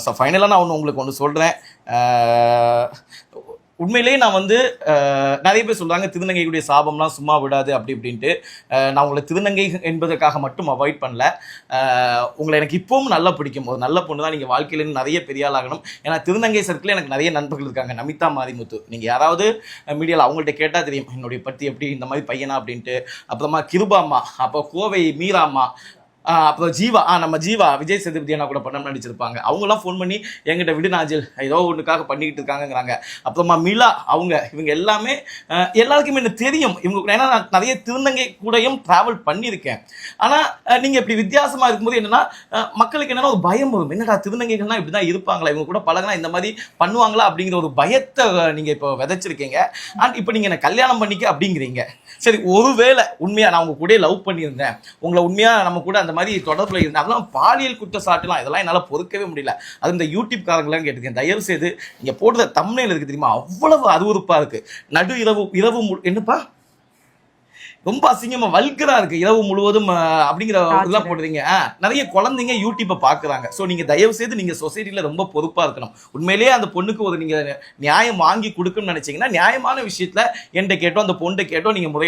So ஃபைனலாக நான் உங்களுக்கு ஒன்று சொல்கிறேன். உண்மையிலேயே நான் வந்து நிறைய பேர் சொல்கிறாங்க திருநங்கைக்குடைய சாபம்லாம் சும்மா விடாது அப்படி இப்படின்ட்டு. நான் உங்களை திருநங்கை என்பதற்காக மட்டும் அவாய்ட் பண்ணல. உங்களை எனக்கு இப்பவும் நல்லா பிடிக்கும். ஒரு நல்ல பொண்ணு தான். நீங்கள் வாழ்க்கையிலேருந்து நிறைய பெரிய ஆளாகணும். ஏன்னா திருநங்கை சர்க்கிளில் எனக்கு நிறைய நண்பர்கள் இருக்காங்க. நமிதா மாரிமுத்து, நீங்கள் யாராவது மீடியாவில் அவங்கள்ட்ட கேட்டால் தெரியும் என்னுடைய பற்றி எப்படி இந்த மாதிரி பையனா அப்படின்ட்டு. அப்புறமா கிருபாம்மா, அப்போ கோவை மீராம்மா, அப்புறம் ஜீவா, நம்ம ஜீவா விஜய் சேதுபதி அண்ணா கூட படம் நடிச்சிருப்பாங்க. அவங்களாம் ஃபோன் பண்ணி என்கிட்ட விடு நாஜில் ஏதோ ஒன்றுக்காக பண்ணிக்கிட்டு இருக்காங்கிறாங்க. அப்புறமா மிலா, இவங்க எல்லாமே எல்லாருக்குமே எனக்கு தெரியும். இவங்க ஏன்னா நான் நிறைய திருநங்கை கூடயும் ட்ராவல் பண்ணியிருக்கேன். ஆனால் நீங்கள் இப்படி வித்தியாசமாக இருக்கும்போது என்னென்னா மக்களுக்கு என்னென்னா ஒரு பயம் வரும். என்னடா திருநங்கைகள்லாம் இப்படி தான் இருப்பாங்களா, இவங்க கூட பழகினா இந்த மாதிரி பண்ணுவாங்களா அப்படிங்கிற ஒரு பயத்தை நீங்கள் இப்போ விதைச்சிருக்கீங்க. அண்ட் இப்போ நீங்கள் என்னை கல்யாணம் பண்ணிக்க அப்படிங்கிறீங்க. சரி, ஒருவேளை உண்மையாக நான் உங்கள் கூட லவ் பண்ணியிருந்தேன், உங்களை உண்மையாக நம்ம கூட அந்த மாதிரி தொடர்பில் இருந்தேன், அதெல்லாம் பாலியல் குற்றச்சாட்டுலாம் இதெல்லாம் என்னால் பொறுக்கவே முடியல. அது இந்த யூடியூப் காரங்களாம் கேட்டுக்கேன், தயவு செய்து நீங்கள் போடுற தம்ப்நெயில் இருக்குது தெரியுமா, அவ்வளவு அருவருப்பாக இருக்குது. நடு இரவு என்னப்பா ரொம்ப அசிங்கமா வல்கரா இருக்கு, இரவு முழுவதும் அப்படிங்கிற இதெல்லாம் போடுறீங்க. நிறைய குழந்தைங்க யூடியூப்பை பார்க்குறாங்க. ஸோ நீங்கள் தயவு செய்து நீங்கள் சொசைட்டியில் ரொம்ப பொறுப்பாக இருக்கணும். உண்மையிலேயே அந்த பொண்ணுக்கு ஒரு நீங்கள் நியாயம் வாங்கி கொடுக்கணும்னு நினைச்சீங்கன்னா நியாயமான விஷயத்தில் என்கிட்ட கேட்டோம், அந்த பொண்ணை கேட்டோம் நீங்கள் முறையிட